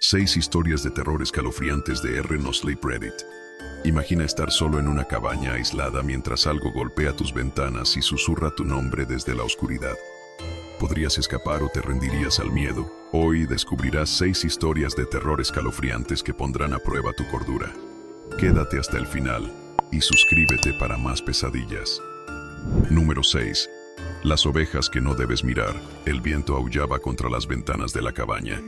6 historias de terror escalofriantes de R. No Sleep Reddit. Imagina estar solo en una cabaña aislada mientras algo golpea tus ventanas y susurra tu nombre desde la oscuridad. ¿Podrías escapar o te rendirías al miedo? Hoy descubrirás 6 historias de terror escalofriantes que pondrán a prueba tu cordura. Quédate hasta el final y suscríbete para más pesadillas. Número 6. Las ovejas que no debes mirar. El viento aullaba contra las ventanas de la cabaña,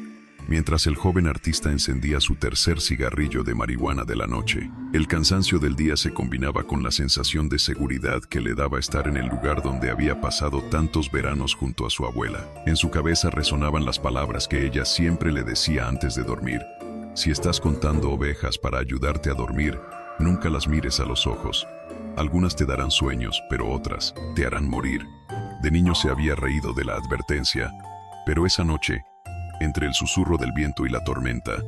mientras el joven artista encendía su tercer cigarrillo de marihuana de la noche. El cansancio del día se combinaba con la sensación de seguridad que le daba estar en el lugar donde había pasado tantos veranos junto a su abuela. En su cabeza resonaban las palabras que ella siempre le decía antes de dormir. Si estás contando ovejas para ayudarte a dormir, nunca las mires a los ojos. Algunas te darán sueños, pero otras te harán morir. De niño se había reído de la advertencia, pero esa noche, entre el susurro del viento y la tormenta,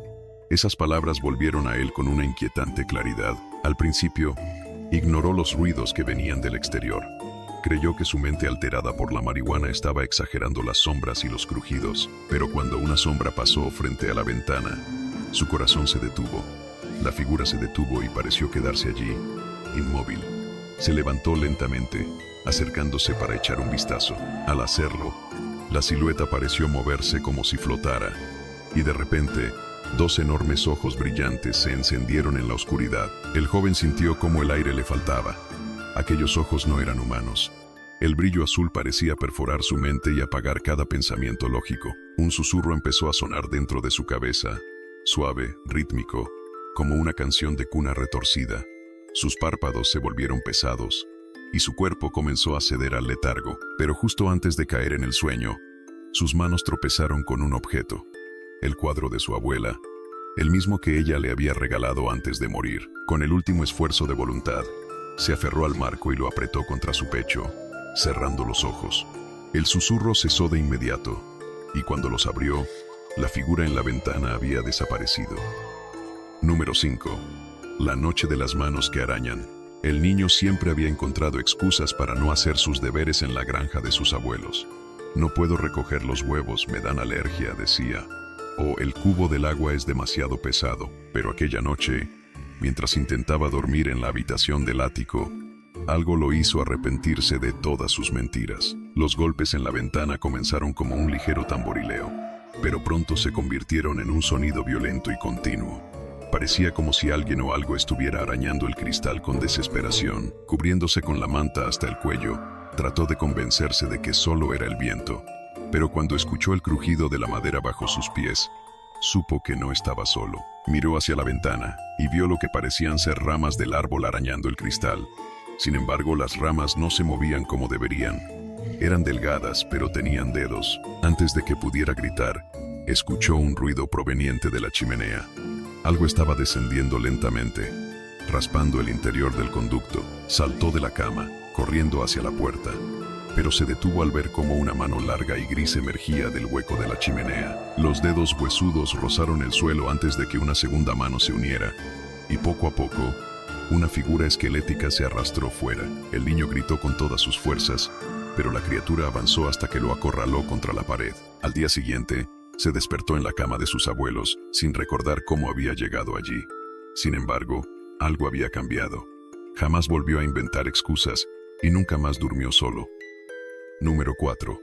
esas palabras volvieron a él con una inquietante claridad. Al principio, ignoró los ruidos que venían del exterior. Creyó que su mente alterada por la marihuana estaba exagerando las sombras y los crujidos, pero cuando una sombra pasó frente a la ventana, su corazón se detuvo. La figura se detuvo y pareció quedarse allí, inmóvil. Se levantó lentamente, acercándose para echar un vistazo. Al hacerlo, la silueta pareció moverse como si flotara, y de repente, 2 enormes ojos brillantes se encendieron en la oscuridad. El joven sintió cómo el aire le faltaba. Aquellos ojos no eran humanos. El brillo azul parecía perforar su mente y apagar cada pensamiento lógico. Un susurro empezó a sonar dentro de su cabeza, suave, rítmico, como una canción de cuna retorcida. Sus párpados se volvieron pesados, y su cuerpo comenzó a ceder al letargo. Pero justo antes de caer en el sueño, sus manos tropezaron con un objeto, el cuadro de su abuela, el mismo que ella le había regalado antes de morir. Con el último esfuerzo de voluntad, se aferró al marco y lo apretó contra su pecho, cerrando los ojos. El susurro cesó de inmediato, y cuando los abrió, la figura en la ventana había desaparecido. Número 5. La noche de las manos que arañan. El niño siempre había encontrado excusas para no hacer sus deberes en la granja de sus abuelos. No puedo recoger los huevos, me dan alergia, decía. O el cubo del agua es demasiado pesado. Pero aquella noche, mientras intentaba dormir en la habitación del ático, algo lo hizo arrepentirse de todas sus mentiras. Los golpes en la ventana comenzaron como un ligero tamborileo, pero pronto se convirtieron en un sonido violento y continuo. Parecía como si alguien o algo estuviera arañando el cristal con desesperación. Cubriéndose con la manta hasta el cuello, trató de convencerse de que solo era el viento. Pero cuando escuchó el crujido de la madera bajo sus pies, supo que no estaba solo. Miró hacia la ventana y vio lo que parecían ser ramas del árbol arañando el cristal. Sin embargo, las ramas no se movían como deberían. Eran delgadas, pero tenían dedos. Antes de que pudiera gritar, escuchó un ruido proveniente de la chimenea. Algo estaba descendiendo lentamente, raspando el interior del conducto. Saltó de la cama, corriendo hacia la puerta, pero se detuvo al ver cómo una mano larga y gris emergía del hueco de la chimenea. Los dedos huesudos rozaron el suelo antes de que una segunda mano se uniera, y poco a poco, una figura esquelética se arrastró fuera. El niño gritó con todas sus fuerzas, pero la criatura avanzó hasta que lo acorraló contra la pared. Al día siguiente, se despertó en la cama de sus abuelos, sin recordar cómo había llegado allí. Sin embargo, algo había cambiado. Jamás volvió a inventar excusas, y nunca más durmió solo. Número 4.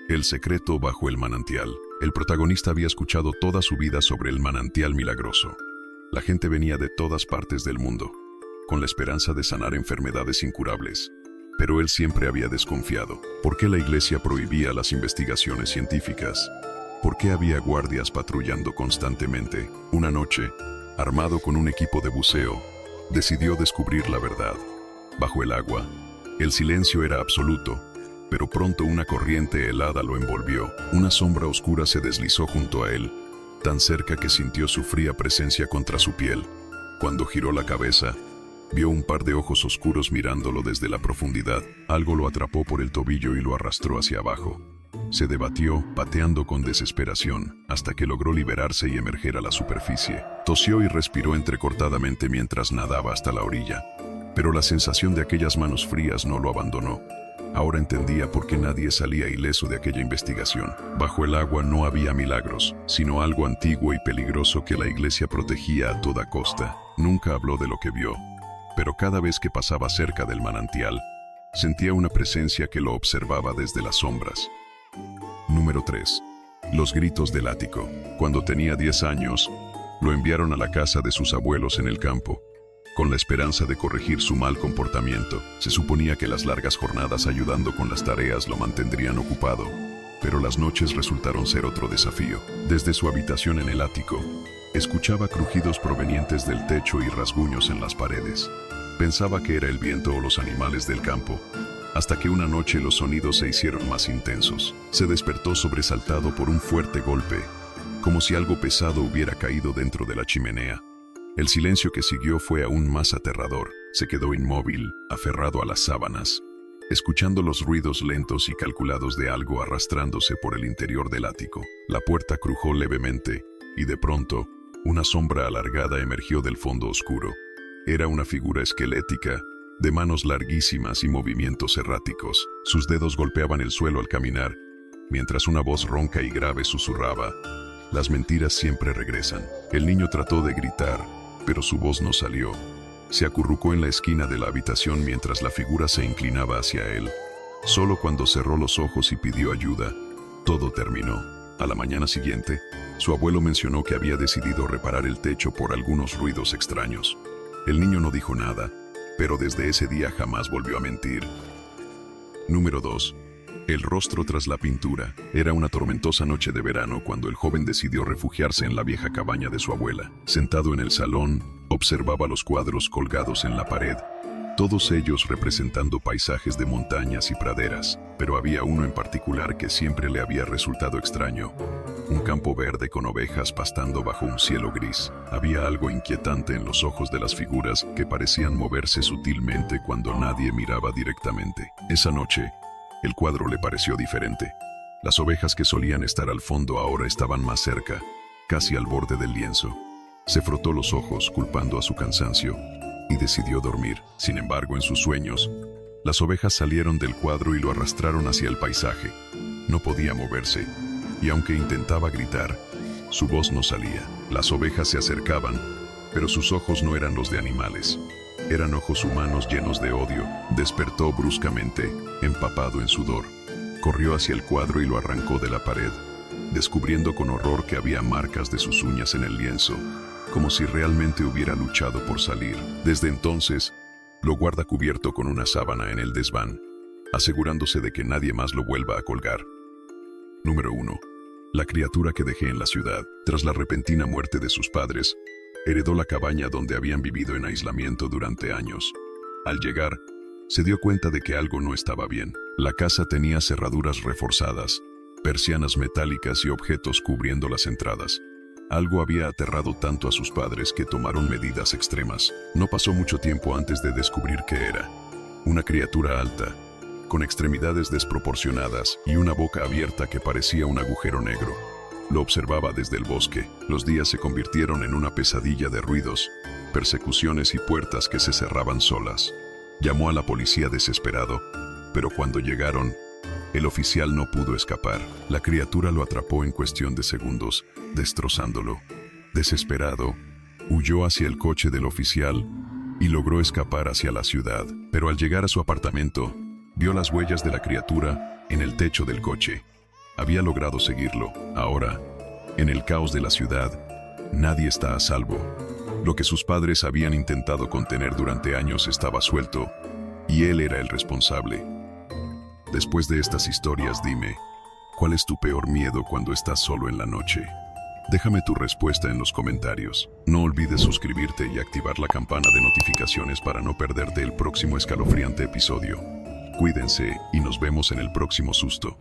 El secreto bajo el manantial. El protagonista había escuchado toda su vida sobre el manantial milagroso. La gente venía de todas partes del mundo, con la esperanza de sanar enfermedades incurables. Pero él siempre había desconfiado. ¿Por qué la iglesia prohibía las investigaciones científicas? ¿Por qué había guardias patrullando constantemente? Una noche, armado con un equipo de buceo, decidió descubrir la verdad. Bajo el agua, el silencio era absoluto, pero pronto una corriente helada lo envolvió. Una sombra oscura se deslizó junto a él, tan cerca que sintió su fría presencia contra su piel. Cuando giró la cabeza, vio un par de ojos oscuros mirándolo desde la profundidad. Algo lo atrapó por el tobillo y lo arrastró hacia abajo. Se debatió, pateando con desesperación, hasta que logró liberarse y emerger a la superficie. Tosió y respiró entrecortadamente mientras nadaba hasta la orilla. Pero la sensación de aquellas manos frías no lo abandonó. Ahora entendía por qué nadie salía ileso de aquella investigación. Bajo el agua no había milagros, sino algo antiguo y peligroso que la iglesia protegía a toda costa. Nunca habló de lo que vio, pero cada vez que pasaba cerca del manantial, sentía una presencia que lo observaba desde las sombras. Número 3. Los gritos del ático. Cuando tenía 10 años, lo enviaron a la casa de sus abuelos en el campo, con la esperanza de corregir su mal comportamiento. Se suponía que las largas jornadas ayudando con las tareas lo mantendrían ocupado, pero las noches resultaron ser otro desafío. Desde su habitación en el ático, escuchaba crujidos provenientes del techo y rasguños en las paredes. Pensaba que era el viento o los animales del campo, hasta que una noche los sonidos se hicieron más intensos. Se despertó sobresaltado por un fuerte golpe, como si algo pesado hubiera caído dentro de la chimenea. El silencio que siguió fue aún más aterrador. Se quedó inmóvil, aferrado a las sábanas, escuchando los ruidos lentos y calculados de algo arrastrándose por el interior del ático. La puerta crujó levemente, y de pronto, una sombra alargada emergió del fondo oscuro. Era una figura esquelética, de manos larguísimas y movimientos erráticos. Sus dedos golpeaban el suelo al caminar, mientras una voz ronca y grave susurraba: «Las mentiras siempre regresan». El niño trató de gritar, pero su voz no salió. Se acurrucó en la esquina de la habitación mientras la figura se inclinaba hacia él. Solo cuando cerró los ojos y pidió ayuda, todo terminó. A la mañana siguiente, su abuelo mencionó que había decidido reparar el techo por algunos ruidos extraños. El niño no dijo nada, pero desde ese día jamás volvió a mentir. Número 2. El rostro tras la pintura. Era una tormentosa noche de verano cuando el joven decidió refugiarse en la vieja cabaña de su abuela. Sentado en el salón, observaba los cuadros colgados en la pared, todos ellos representando paisajes de montañas y praderas, pero había uno en particular que siempre le había resultado extraño: un campo verde con ovejas pastando bajo un cielo gris. Había algo inquietante en los ojos de las figuras que parecían moverse sutilmente cuando nadie miraba directamente. Esa noche, el cuadro le pareció diferente. Las ovejas que solían estar al fondo ahora estaban más cerca, casi al borde del lienzo. Se frotó los ojos, culpando a su cansancio, y decidió dormir. Sin embargo, en sus sueños, las ovejas salieron del cuadro y lo arrastraron hacia el paisaje. No podía moverse, y aunque intentaba gritar, su voz no salía. Las ovejas se acercaban, pero sus ojos no eran los de animales. Eran ojos humanos llenos de odio. Despertó bruscamente, empapado en sudor. Corrió hacia el cuadro y lo arrancó de la pared, descubriendo con horror que había marcas de sus uñas en el lienzo, como si realmente hubiera luchado por salir. Desde entonces, lo guarda cubierto con una sábana en el desván, asegurándose de que nadie más lo vuelva a colgar. Número 1. La criatura que dejé en la ciudad. Tras la repentina muerte de sus padres, heredó la cabaña donde habían vivido en aislamiento durante años. Al llegar, se dio cuenta de que algo no estaba bien. La casa tenía cerraduras reforzadas, persianas metálicas y objetos cubriendo las entradas. Algo había aterrado tanto a sus padres que tomaron medidas extremas. No pasó mucho tiempo antes de descubrir qué era. Una criatura alta, con extremidades desproporcionadas y una boca abierta que parecía un agujero negro. Lo observaba desde el bosque. Los días se convirtieron en una pesadilla de ruidos, persecuciones y puertas que se cerraban solas. Llamó a la policía desesperado, pero cuando llegaron, el oficial no pudo escapar. La criatura lo atrapó en cuestión de segundos, destrozándolo. Desesperado, huyó hacia el coche del oficial y logró escapar hacia la ciudad. Pero al llegar a su apartamento, vio las huellas de la criatura en el techo del coche. Había logrado seguirlo. Ahora, en el caos de la ciudad, nadie está a salvo. Lo que sus padres habían intentado contener durante años estaba suelto, y él era el responsable. Después de estas historias, dime, ¿cuál es tu peor miedo cuando estás solo en la noche? Déjame tu respuesta en los comentarios. No olvides suscribirte y activar la campana de notificaciones para no perderte el próximo escalofriante episodio. Cuídense y nos vemos en el próximo susto.